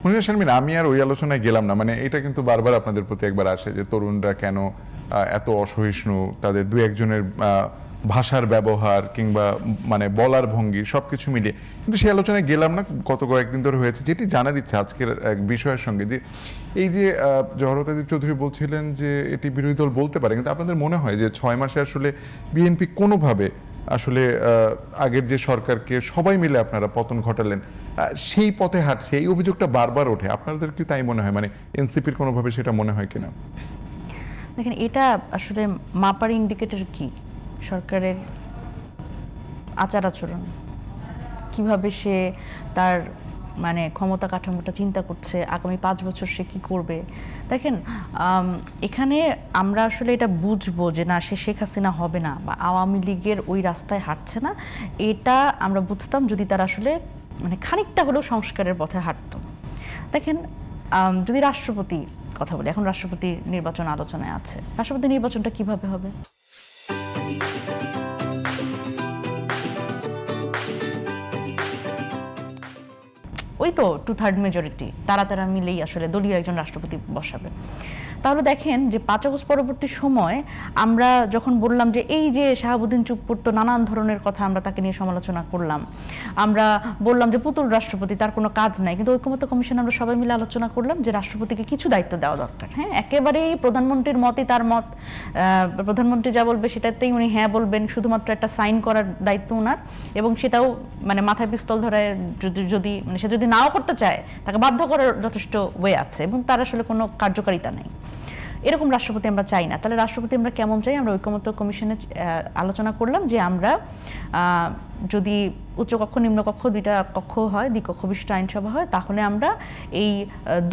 মনিরা শারমিন, আমি আর ওই আলোচনায় গেলাম না। মানে এটা কিন্তু বারবার আপনাদের প্রতি একবার আসে যে তরুণরা কেন এত অসহিষ্ণু, তাদের দু একজনের ভাষার ব্যবহার কিংবা মানে বলার ভঙ্গি সবকিছু মিলিয়ে, কিন্তু সেই আলোচনায় গেলাম না। গত কয়েকদিন ধরে হয়েছে, যেটি জানার ইচ্ছা আজকের এক বিষয়ের সঙ্গে, যে এই যে জহরতাদীপ চৌধুরী বলছিলেন যে এটি বিরোধী দল বলতে পারে, কিন্তু আপনাদের মনে হয় যে 6 মাসে আসলে বিএনপি কোনোভাবে আসলে আগের যে সরকারকে সবাই মিলে আপনারা পতন ঘটালেন সেই পথে হাঁটছে? এই অভিযোগটা বারবার ওঠে, আপনাদের কি তাই মনে হয়? মানে এনসিপির কোনোভাবে সেটা মনে হয় কিনা? দেখেন, এটা আসলে মাপার ইন্ডিকেটর কি? সরকারের আচার আচরণ, কিভাবে সে তার মানে ক্ষমতা কাঠামোটা চিন্তা করছে, আগামী 5 বছর সে কি করবে। দেখেন, এখানে আমরা আসলে এটা বুঝবো যে না, সে শেখ হাসিনা হবে না বা আওয়ামী লীগের ওই রাস্তায় হাঁটছে না, এটা আমরা বুঝতাম যদি তারা আসলে মানে খানিকটা হলেও সংস্কারের পথে হাঁটতো। দেখেন, যদি রাষ্ট্রপতি কথা বলি, এখন রাষ্ট্রপতি নির্বাচন আলোচনায় আছে। রাষ্ট্রপতি নির্বাচনটা কিভাবে হবে? ওই তো 2/3 মেজরিটি, তারা মিলেই আসলে দলীয় একজন রাষ্ট্রপতি বসাবে। তাহলে দেখেন যে 5 আগস্ট পরবর্তী সময় আমরা যখন বললাম যে এই যে শাহাবুদ্দিন চুপ্পুর তো নানান ধরনের কথা, আমরা তাকে নিয়ে সমালোচনা করলাম, আমরা বললাম যে পুতুল রাষ্ট্রপতি, তার কোনো কাজ নাই, কিন্তু ঐকমত্য কমিশনে আমরা সবাই মিলে আলোচনা করলাম যে রাষ্ট্রপতিকে কিছু দায়িত্ব দেওয়া দরকার। হ্যাঁ, একেবারেই প্রধানমন্ত্রীর মতই তার মত, প্রধানমন্ত্রী যা বলবে সেটাতেই উনি হ্যাঁ বলবেন, শুধুমাত্র একটা সাইন করার দায়িত্ব ওনার, এবং সেটাও মানে মাথায় পিস্তল ধরে যদি মানে সে যদি নাও করতে চায় তাকে বাধ্য করার যথেষ্ট ওয়ে আছে, এবং তার আসলে কোনো কার্যকারিতা নেই। এরকম রাষ্ট্রপতি আমরা চাই না। তাহলে রাষ্ট্রপতি আমরা কেমন চাই? আমরা ঐকমত্য কমিশনে আলোচনা করলাম যে আমরা যদি উচ্চকক্ষ নিম্নকক্ষ দুইটা কক্ষ হয়, দ্বিকক্ষ বিশিষ্ট আইনসভা হয়, তাহলে আমরা এই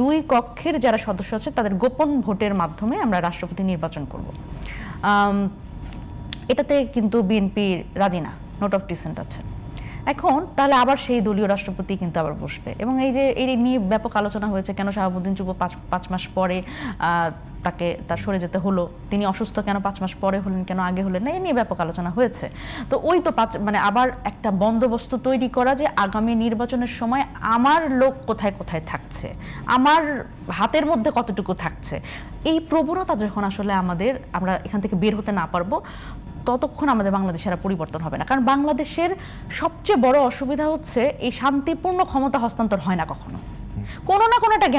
2 কক্ষের যারা সদস্য আছে তাদের গোপন ভোটের মাধ্যমে আমরা রাষ্ট্রপতি নির্বাচন করব। এটাতে কিন্তু বিএনপি রাজি না, নোট অফ ডিসেন্ট আছে। এখন তাহলে আবার সেই দলীয় রাষ্ট্রপতি কিন্তু আবার বসবে, এবং এই যে এই নিয়ে ব্যাপক আলোচনা হয়েছে, কেন শাহাবুদ্দিন চুপ্পু 5 মাস পরে তার সরে যেতে হলো, তিনি অসুস্থ কেন 5 মাস পরে হলেন, কেন আগে হলেন না, এই নিয়ে ব্যাপক আলোচনা হয়েছে। তো ওই তো মানে আবার একটা বন্দোবস্ত তৈরি করা যে আগামী নির্বাচনের সময় আমার লোক কোথায় কোথায় থাকছে, আমার হাতের মধ্যে কতটুকু থাকছে, এই প্রবণতা যখন আসলে আমরা এখান থেকে বের হতে না পারবো, ততক্ষণ আমাদের বাংলাদেশের পরিবর্তন হবে না। কারণ বাংলাদেশের সবচেয়ে বড় অসুবিধা হচ্ছে এই শান্তিপূর্ণ ক্ষমতা হস্তান্তর হয় না কখনো। কোনো না কোনো একটা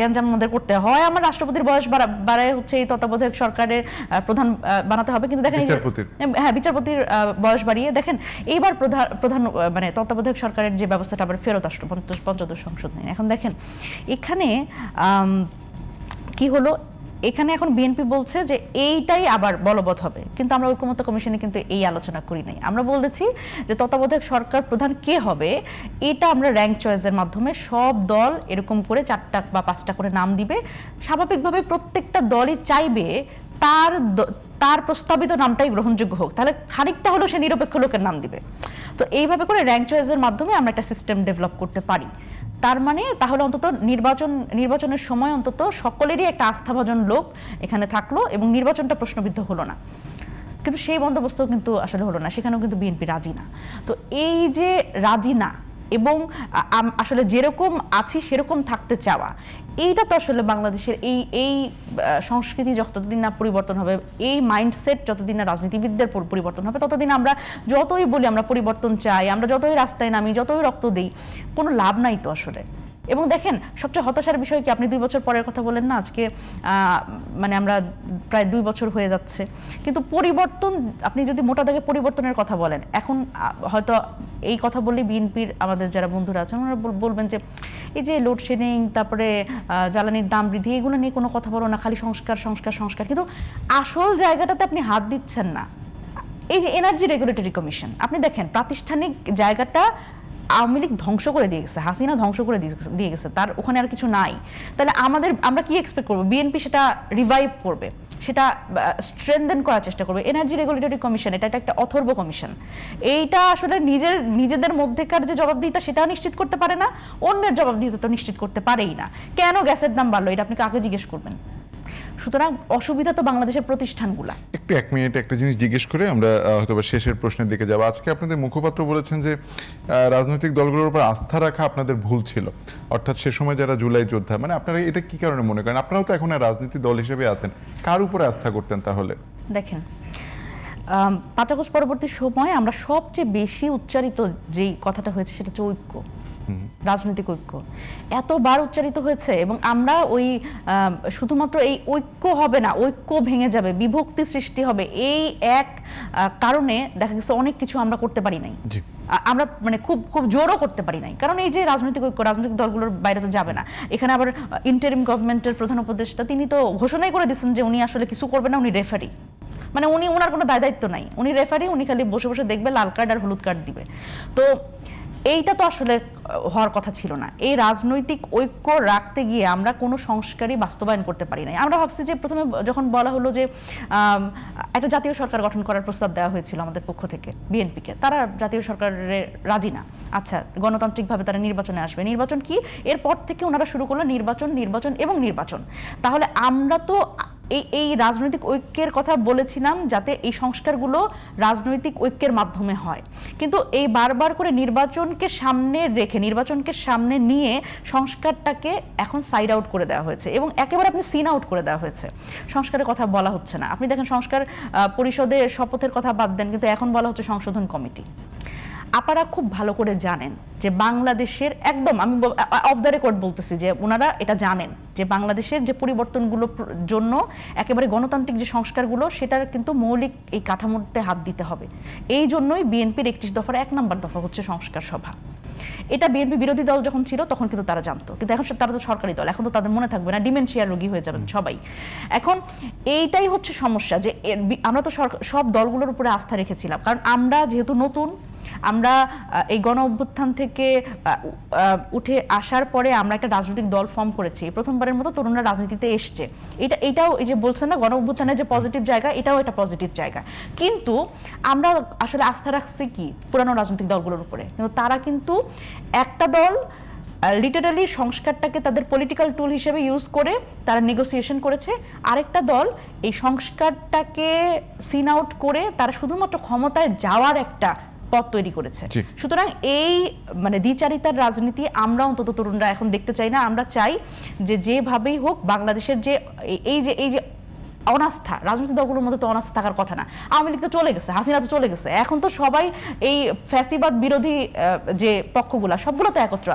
গ্যাঞ্জাম আমাদের করতে হয়। আমার রাষ্ট্রপতির বয়স বাড়ায় হচ্ছে এই তত্ত্বাবধায়ক সরকারের প্রধান বানাতে হবে, কিন্তু দেখেন বিচারপতির বয়স বাড়িয়ে দেখেন এইবার প্রধান মানে তত্ত্বাবধায়ক সরকারের যে ব্যবস্থাটা আবার ফেরত আসলো পঞ্চদশ সংশোধন। এখন দেখেন এখানে কি হলো, এখানে এখন বিএনপি বলছে যে এইটাই আবার বলবৎ হবে, কিন্তু আমরা ঐকমত্য কমিশনে কিন্তু এই আলোচনা করি নাই। আমরা বলেছি যে তত্ত্বাবধায়ক সরকার প্রধান কে হবে এটা আমরা র্যাঙ্ক চয়েসের মাধ্যমে সব দল এরকম করে 4টা বা 5টা করে নাম দিবে। স্বাভাবিকভাবে প্রত্যেকটা দলই চাইবে তার প্রস্তাবিত নামটাই গ্রহণযোগ্য হোক, তাহলে খানিকটা হলেও সে নিরপেক্ষ লোকের নাম দিবে। তো এইভাবে করে র্যাঙ্ক চয়েসের মাধ্যমে আমরা একটা সিস্টেম ডেভেলপ করতে পারি। তার মানে তাহলে অন্তত নির্বাচনের সময় অন্তত সকলেরই একটা আস্থাভাজন লোক এখানে থাকলো এবং নির্বাচনটা প্রশ্নবিদ্ধ হলো না। কিন্তু সেই বন্দোবস্ত কিন্তু আসলে হলো না, সেখানেও কিন্তু বিএনপি রাজি না। তো এই যে রাজি না এবং আসলে যেরকম আছি সেরকম থাকতে চাওয়া, এইটা তো আসলে বাংলাদেশের এই সংস্কৃতি যতদিন না পরিবর্তন হবে, এই মাইন্ডসেট যতদিন না রাজনীতিবিদদের পরিবর্তন হবে, ততদিন আমরা যতই বলি আমরা পরিবর্তন চাই, আমরা যতই রাস্তায় নামি, যতই রক্ত দিই, কোনো লাভ নাই তো আসলে। এবং দেখেন সবচেয়ে হতাশার বিষয় কি, আপনি 2 বছর পরের কথা বলেন না, আজকে মানে আমরা প্রায় 2 বছর হয়ে যাচ্ছে, কিন্তু পরিবর্তন আপনি যদি মোটা দাগে পরিবর্তনের কথা বলেন, এখন হয়তো এই কথা বললে বিএনপির আমাদের যারা বন্ধুরা আছেন ওনারা বলবেন যে এই যে লোডশেডিং, তারপরে জ্বালানির দাম বৃদ্ধি, এগুলো নিয়ে কোনো কথা বলো না, খালি সংস্কার সংস্কার সংস্কার, কিন্তু আসল জায়গাটাতে আপনি হাত দিচ্ছেন না। এই যে এনার্জি রেগুলেটরি কমিশন, আপনি দেখেন প্রাতিষ্ঠানিক জায়গাটা আওয়ামী লীগ ধ্বংস করে দিয়ে গেছে, হাসিনা ধ্বংস করে দিয়ে গেছে, তার ওখানে আর কিছু নাই। তাহলে আমরা কি এক্সপেক্ট করবো? বিএনপি সেটা রিভাইভ করবে, সেটা স্ট্রেনথেন করার চেষ্টা করবে। এনার্জি রেগুলেটরি কমিশন এটা একটা অথর্ব কমিশন, এইটা আসলে নিজেদের মধ্যেকার যে জবাবদিহিতা সেটাও নিশ্চিত করতে পারে না, অন্যের জবাবদিহিতা তো নিশ্চিত করতে পারেই না। কেন গ্যাসের দাম বাড়লো এটা আপনি কাকে জিজ্ঞেস করবেন? সুতরাং অসুবিধা তো বাংলাদেশের প্রতিষ্ঠানগুলা। একটু 1 মিনিট একটা জিনিস জিজ্ঞেস করে আমরা হয়তো বা শেষের প্রশ্নের দিকে যাব। আজকে আপনাদের মুখপাত্র বলেছেন যে রাজনৈতিক দলগুলোর উপর আস্থা রাখা আপনাদের ভুল ছিল, অর্থাৎ সে সময় যারা জুলাই যোদ্ধা, মানে আপনারা এটা কি কারণে মনে করেন? আপনারাও তো এখন আর রাজনীতি দল হিসেবে আছেন, কার উপরে আস্থা করতেন তাহলে? দেখেন, 5 আগস্ট পরবর্তী সময়ে আমরা সবচেয়ে বেশি উচ্চারিত যেই কথাটা হয়েছে সেটা হচ্ছে ঐক্য, রাজনৈতিক ঐক্য। এতবার উচ্চারিত হয়েছে এবং আমরা ওই শুধুমাত্র এই ঐক্য হবে না, ঐক্য ভেঙে যাবে, বিভক্তি সৃষ্টি হবে, এই এক কারণে দেখা গেছে অনেক কিছু আমরা করতে পারি নাই। আমরা মানে খুব খুব জোরও করতে পারি নাই, কারণ এই যে রাজনৈতিক ঐক্য, রাজনৈতিক দলগুলোর বাইরে তো যাবে না। এখানে আবার ইন্টারিম গভর্নমেন্টের প্রধান উপদেষ্টা তিনি তো ঘোষণাই করে দিচ্ছেন যে উনি আসলে কিছু করবেন না, উনি রেফারি, মানে উনি ওনার কোনো দায় দায়িত্ব নাই, উনি রেফারি, উনি খালি বসে বসে দেখবে, লাল কার্ড আর হলুদ কার্ড দিবে। তো এইটা তো আসলে হওয়ার কথা ছিল না। এই রাজনৈতিক ঐক্য রাখতে গিয়ে আমরা কোনো সংস্কারই বাস্তবায়ন করতে পারি নাই। আমরা ভাবছি যে প্রথমে যখন বলা হলো যে একটা জাতীয় সরকার গঠন করার প্রস্তাব দেওয়া হয়েছিল আমাদের পক্ষ থেকে বিএনপিকে, তারা জাতীয় সরকারের রাজি না। আচ্ছা, গণতান্ত্রিকভাবে তারা নির্বাচনে আসবে, নির্বাচন কি, এরপর থেকে ওনারা শুরু করলো নির্বাচন নির্বাচন এবং নির্বাচন। তাহলে আমরা তো এই রাজনৈতিক ঐক্যের কথা বলেছিলাম যাতে এই সংস্কারগুলো রাজনৈতিক ঐক্যের মাধ্যমে হয়, কিন্তু এই বারবার করে নির্বাচনকে সামনে রেখে, নির্বাচনকে সামনে নিয়ে সংস্কারটাকে এখন সাইড আউট করে দেওয়া হয়েছে এবং একেবারে আপনি সিন আউট করে দেওয়া হয়েছে। সংস্কারের কথা বলা হচ্ছে না। আপনি দেখেন সংস্কার পরিষদে শপথের কথা বাদ দেন, কিন্তু এখন বলা হচ্ছে সংশোধন কমিটি। আপনারা খুব ভালো করে জানেন যে বাংলাদেশের, একদম আমি অফ দ্য রেকর্ড বলতেছি যে ওনারা এটা জানেন যে বাংলাদেশের যে পরিবর্তনগুলোর জন্য একেবারে গণতান্ত্রিক যে সংস্কারগুলো, সেটার কিন্তু মৌলিক এই কাঠামোতে হাত দিতে হবে। এই জন্যই বিএনপির 31 দফার 1 নম্বর দফা হচ্ছে সংস্কার সভা। এটা বিএনপি বিরোধী দল যখন ছিল তখন কিন্তু তারা জানতো, কিন্তু এখন তারা তো সরকারি দল, এখন তো তাদের মনে থাকবে না, ডিমেনশিয়ার রোগী হয়ে যাবেন সবাই। এখন এইটাই হচ্ছে সমস্যা যে আমরা তো সব দলগুলোর উপরে আস্থা রেখেছিলাম, কারণ আমরা যেহেতু নতুন, আমরা এই গণ অভ্যুত্থান থেকে উঠে আসার পরে আমরা একটা রাজনৈতিক দল ফর্ম করেছি, প্রথমবারের মতো তরুণরা রাজনীতিতে এসছে। এটাও এই যে বলছেন না গণ অভ্যুত্থানের যে পজিটিভ জায়গা, এটাও একটা পজিটিভ জায়গা। কিন্তু আমরা আসলে আস্থা রাখছি কি পুরানো রাজনৈতিক দলগুলোর উপরে, কিন্তু তারা কিন্তু একটা দল লিটারালি সংস্কারটাকে তাদের পলিটিক্যাল টুল হিসেবে ইউজ করে তারা নেগোসিয়েশন করেছে, আরেকটা দল এই সংস্কারটাকে সিন আউট করে তারা শুধুমাত্র ক্ষমতায় যাওয়ার একটা পথ তৈরি করেছে। সুতরাং এই মানে দ্বিচারিতার রাজনীতি আমরা অন্তত তরুণরা এখন দেখতে চাই না। আমরা চাই যে যেভাবেই হোক বাংলাদেশের যে এই যে অনাস্থা, রাজনৈতিক দলগুলোর মধ্যে তো অনাস্থা থাকার কথা না। আওয়ামী লীগ তো চলে গেছে, হাসিনা তো চলে গেছে, এখন তো সবাই এই ফ্যাসিবাদ বিরোধী যে পক্ষগুলা সবগুলো তো একত্র